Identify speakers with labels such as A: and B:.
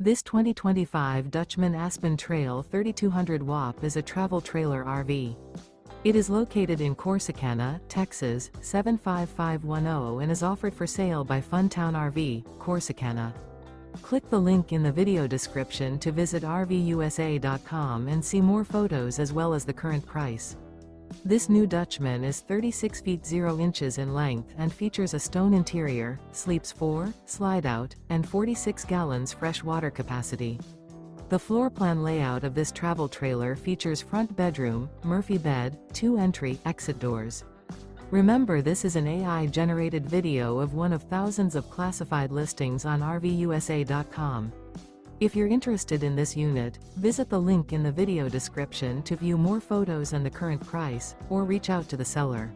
A: This 2025 Dutchmen Aspen Trail 3200 WAP is a travel trailer RV. It is located in Corsicana, Texas, 75510 and is offered for sale by Funtown RV, Corsicana. Click the link in the video description to visit RVUSA.com and see more photos as well as the current price. This new Dutchmen is 36 feet 0 inches in length and features a stone interior, sleeps 4, slide-out, and 46 gallons fresh water capacity. The floor plan layout of this travel trailer features front bedroom, Murphy bed, 2 entry/exit doors. Remember, this is an AI-generated video of one of thousands of classified listings on RVUSA.com. If you're interested in this unit, visit the link in the video description to view more photos and the current price, or reach out to the seller.